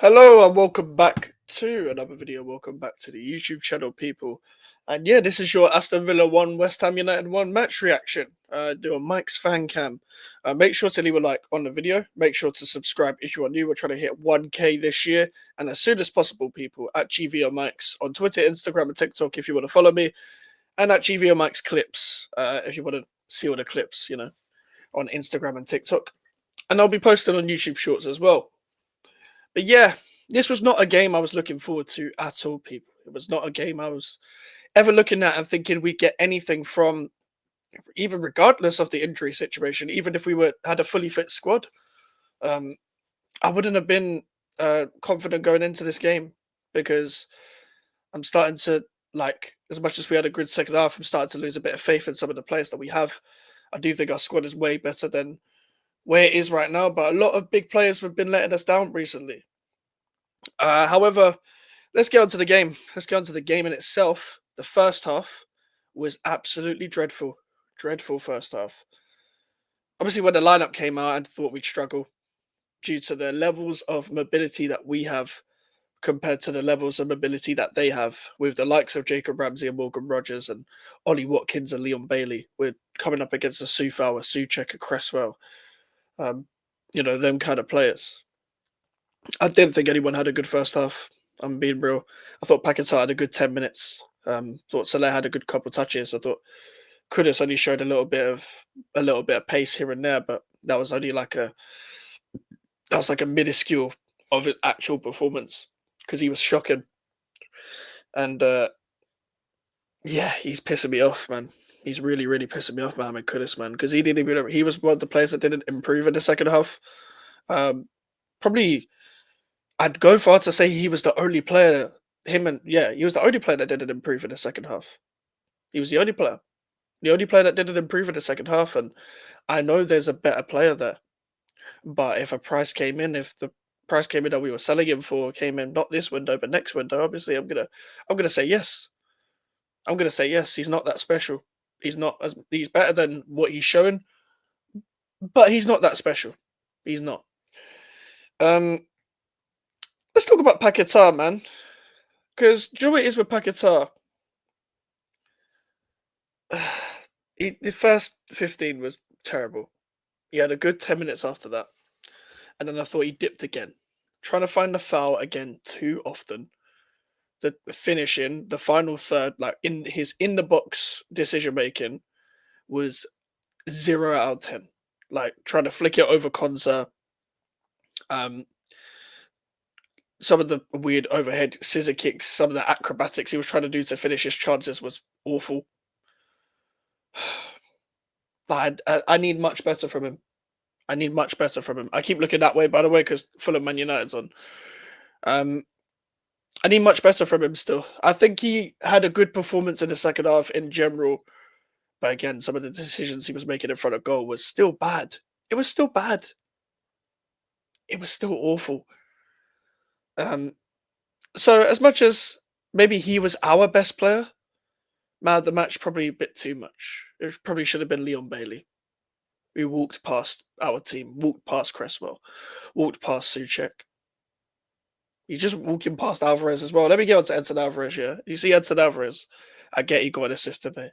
Hello and welcome back to another video. Welcome back to the YouTube channel, people. And yeah, this is your Aston Villa 1, West Ham United 1 match reaction. Doing Mike's Fancam. Make sure to leave a like on the video. Make sure to subscribe if you are new. We're trying to hit 1K this year. And as soon as possible, people, at GVO Mikes on Twitter, Instagram, and TikTok if you want to follow me. And at GVO Mikes Clips if you want to see all the clips, on Instagram and TikTok. And I'll be posting on YouTube Shorts as well. But yeah, this was not a game I was looking forward to at all, people. It was not a game I was ever looking at and thinking we'd get anything from, even regardless of the injury situation, even if we had a fully fit squad. Um, I wouldn't have been confident going into this game because I'm starting to, like, as much as we had a good second half, I'm starting to lose a bit of faith in some of the players that we have. I do think our squad is way better than where it is right now, but a lot of big players have been letting us down recently. However, let's get on to the game. Let's get on to the game in itself. The first half was absolutely dreadful. Dreadful first half. Obviously, when the lineup came out, I thought we'd struggle due to the levels of mobility that we have compared to the levels of mobility that they have with the likes of Jacob Ramsey and Morgan Rogers and Ollie Watkins and Leon Bailey. We're coming up against a Sufal, a Souček, a Cresswell, them kind of players. I didn't think anyone had a good first half. I'm being real. I thought Paquetá had a good 10 minutes. Thought Salah had a good couple touches. I thought Kudus only showed a little bit of pace here and there, but that was only like a minuscule of his actual performance because he was shocking. And yeah, he's pissing me off, man. He's really, really pissing me off, Mohamed Kudus, man, because he was one of the players that didn't improve in the second half. Probably I'd go far to say he was the only player. He was the only player that didn't improve in the second half. He was the only player that didn't improve in the second half. And I know there's a better player there, but if the price came in that we were selling him for came in not this window but next window, obviously I'm gonna say yes. I'm gonna say yes. He's not that special. He's better than what he's showing, but he's not that special. He's not. Um, let's talk about Paquetá, man. Because do you know what it is with Paquetá? The first 15 was terrible. He had a good 10 minutes after that. And then I thought he dipped again. Trying to find the foul again too often. The finishing, the final third, like in the box decision making was 0 out of 10. Like trying to flick it over Konza. Some of the weird overhead scissor kicks, some of the acrobatics he was trying to do to finish his chances was awful. I need much better from him. I need much better from him. I keep looking that way, by the way, because Fulham Man United's on. I need much better from him still. I think he had a good performance in the second half in general. But again, some of the decisions he was making in front of goal was still bad. It was still bad. It was still awful. So as much as maybe he was our best player, man of the match probably a bit too much. It probably should have been Leon Bailey, who walked past our team, walked past Cresswell, walked past Souček. He's just walking past Alvarez as well. Let me get on to Edson Alvarez, yeah? You see Edson Alvarez, I get he got an assist today,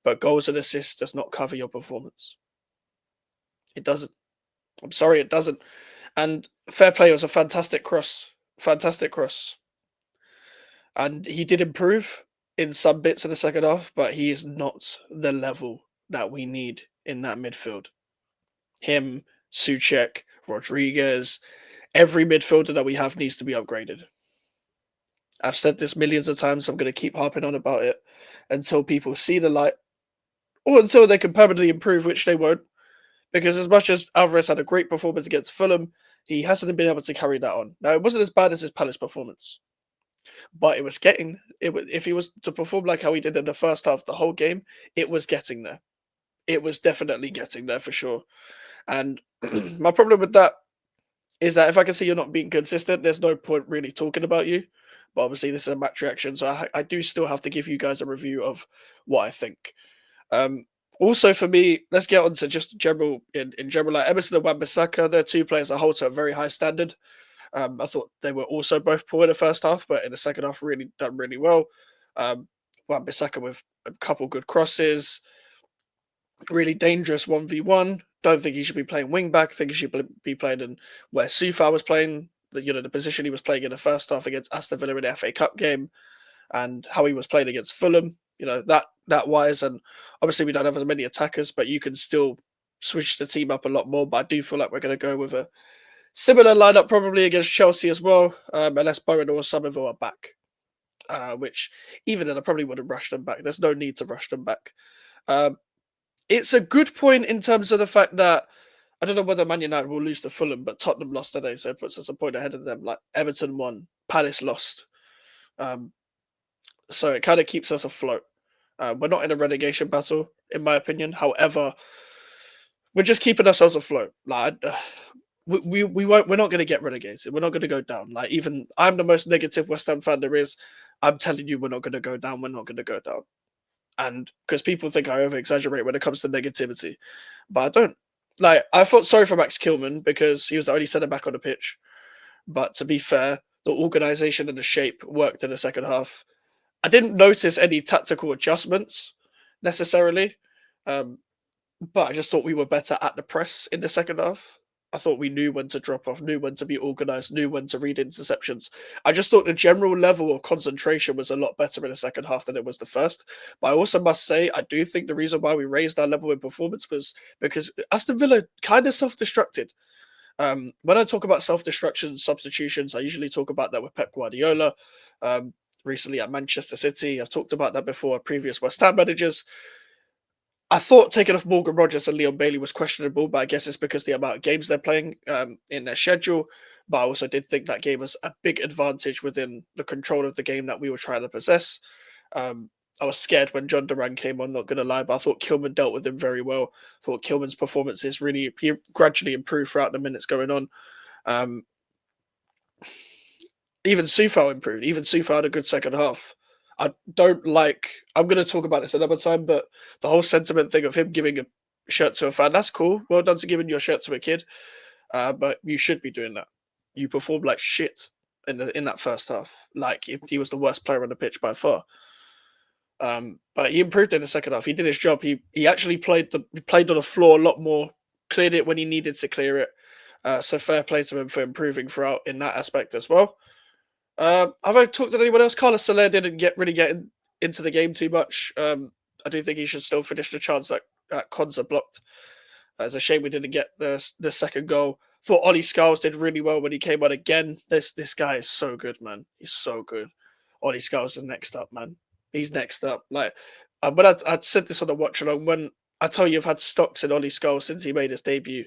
but goals and assists does not cover your performance. It doesn't. I'm sorry, it doesn't. And fair play was a fantastic cross. Fantastic cross. And he did improve in some bits of the second half, but he is not the level that we need in that midfield. Him, Souček, Rodriguez, every midfielder that we have needs to be upgraded. I've said this millions of times, so I'm going to keep harping on about it until people see the light or until they can permanently improve, which they won't. Because as much as Alvarez had a great performance against Fulham, he hasn't been able to carry that on. Now, it wasn't as bad as his Palace performance, but it was getting it. If he was to perform like how he did in the first half, the whole game, it was getting there. It was definitely getting there for sure. And my problem with that is that if I can see you're not being consistent, there's no point really talking about you. But obviously, this is a match reaction, so I do still have to give you guys a review of what I think. Also, for me, let's get on to just general in general. Like Emerson and Wan-Bissaka, they're two players that hold to a very high standard. I thought they were also both poor in the first half, but in the second half, really done really well. Um, Wan-Bissaka with a couple good crosses, really dangerous 1v1. Don't think he should be playing wing back. Think he should be playing in where Sufa was playing. The position he was playing in the first half against Aston Villa in the FA Cup game, and how he was playing against Fulham. That wise, and obviously we don't have as many attackers, but you can still switch the team up a lot more. But I do feel like we're going to go with a similar lineup probably against Chelsea as well, unless Bowen or Somerville are back. Which even then I probably wouldn't rush them back. There's no need to rush them back. Um, it's a good point in terms of the fact that I don't know whether Man United will lose to Fulham, but Tottenham lost today, so it puts us a point ahead of them. Like Everton won, Palace lost. Um, so it kind of keeps us afloat. We're not in a relegation battle, in my opinion. However, we're just keeping ourselves afloat. Like we won't. We're not going to get relegated. We're not going to go down. Like even I'm the most negative West Ham fan there is. I'm telling you, we're not going to go down. We're not going to go down. And because people think I over exaggerate when it comes to negativity, but I don't. Like I felt sorry for Max Kilman because he was the only centre back on the pitch. But to be fair, the organisation and the shape worked in the second half. I didn't notice any tactical adjustments necessarily, um, but I just thought we were better at the press in the second half. I thought we knew when to drop off, knew when to be organised, knew when to read interceptions. I just thought the general level of concentration was a lot better in the second half than it was the first. But I also must say, I do think the reason why we raised our level in performance was because Aston Villa kind of self-destructed. When I talk about self-destruction substitutions, I usually talk about that with Pep Guardiola. Recently at Manchester City, I've talked about that before. Previous West Ham managers. I thought taking off Morgan Rogers and Leon Bailey was questionable, but I guess it's because the amount of games they're playing in their schedule. But I also did think that gave us a big advantage within the control of the game that we were trying to possess. Um, I was scared when John Duran came on, not going to lie, but I thought Kilman dealt with him very well. I thought Kilman's performances really gradually improved throughout the minutes going on. Um, Even Sufal improved. Even Sufal had a good second half. I don't like. I'm going to talk about this another time, but the whole sentiment thing of him giving a shirt to a fan, that's cool. Well done to giving your shirt to a kid, but you should be doing that. You performed like shit in that first half. Like he was the worst player on the pitch by far. But he improved in the second half. He did his job. He actually played on the floor a lot more, cleared it when he needed to clear it. So fair play to him for improving throughout in that aspect as well. Have I talked to anyone else? Carlos Soler didn't really get into the game too much. I do think he should still finish the chance that Konza blocked. It's a shame we didn't get the second goal. Thought Ollie Scarles did really well when he came on again. This guy is so good, man. He's so good. Ollie Scarles is next up, man. He's next up. Like, but I'd said this on the watch along when I tell you I've had stocks in Ollie Scarles since he made his debut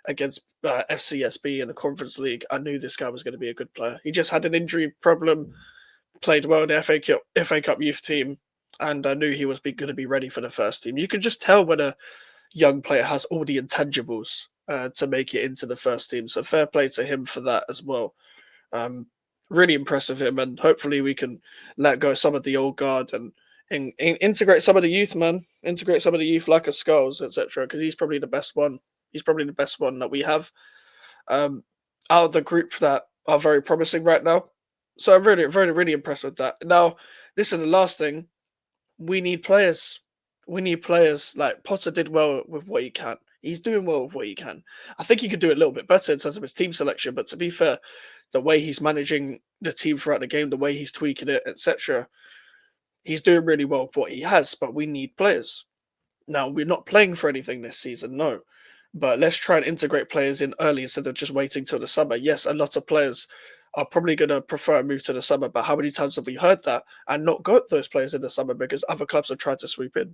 against FCSB in the Conference League. I knew this guy was going to be a good player. He just had an injury problem, played well in the FA Cup youth team, and I knew he was going to be ready for the first team. You could just tell when a young player has all the intangibles to make it into the first team. So fair play to him for that as well. Really impressive him, and hopefully we can let go some of the old guard and integrate some of the youth, man. Integrate some of the youth like a Skulls, etc. Because he's probably the best one. He's probably the best one that we have out of the group that are very promising right now. So I'm really, really, really impressed with that. Now, this is the last thing. We need players. We need players. Like Potter did well with what he can. He's doing well with what he can. I think he could do it a little bit better in terms of his team selection. But to be fair, the way he's managing the team throughout the game, the way he's tweaking it, etc., he's doing really well with what he has. But we need players. Now, we're not playing for anything this season, no. But let's try and integrate players in early instead of just waiting till the summer. Yes, a lot of players are probably going to prefer a move to the summer, but how many times have we heard that and not got those players in the summer because other clubs have tried to sweep in?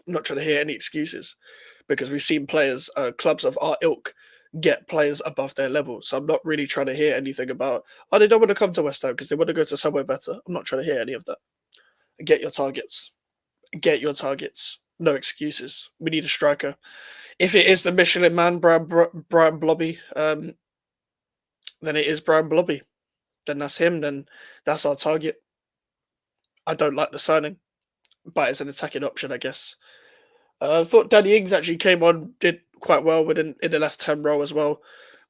I'm not trying to hear any excuses because we've seen players, clubs of our ilk, get players above their level. So I'm not really trying to hear anything about, oh, they don't want to come to West Ham because they want to go to somewhere better. I'm not trying to hear any of that. Get your targets. Get your targets. No excuses. We need a striker. If it is the Michelin man, Brian Blobby, then it is Brian Blobby. Then that's him. Then that's our target. I don't like the signing, but it's an attacking option, I guess. I thought Danny Ings actually came on, did quite well in the left-hand role as well.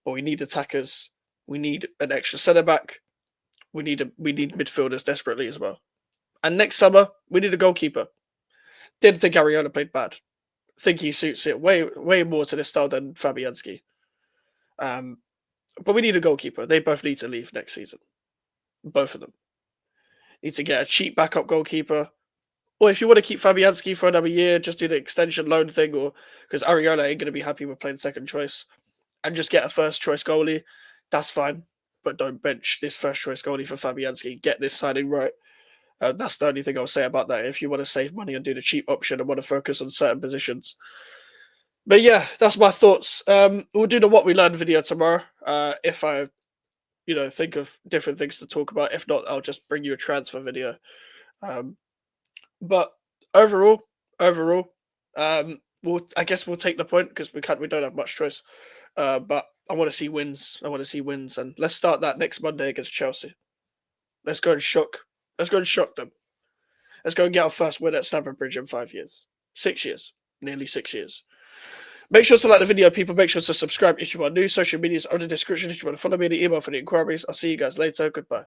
But we need attackers. We need an extra centre back. We need midfielders desperately as well. And next summer, we need a goalkeeper. Didn't think Ariana played bad. Think he suits it way more to this style than Fabianski. But we need a goalkeeper. They both need to leave next season. Both of them need to get a cheap backup goalkeeper. Or if you want to keep Fabianski for another year, just do the extension loan thing, or because Ariana ain't going to be happy with playing second choice, and just get a first choice goalie. That's fine, but don't bench this first choice goalie for Fabianski. Get this signing right. That's the only thing I'll say about that. If you want to save money and do the cheap option and want to focus on certain positions. But yeah, that's my thoughts. We'll do the what we learned video tomorrow. If I, think of different things to talk about. If not, I'll just bring you a transfer video. But overall, I guess we'll take the point because we don't have much choice. But I want to see wins. And let's start that next Monday against Chelsea. Let's go and shock them. Let's go and get our first win at Stamford Bridge in 5 years. 6 years. Nearly 6 years. Make sure to like the video, people. Make sure to subscribe if you are new. Social medias are in the description if you want to follow me in the email for the inquiries. I'll see you guys later. Goodbye.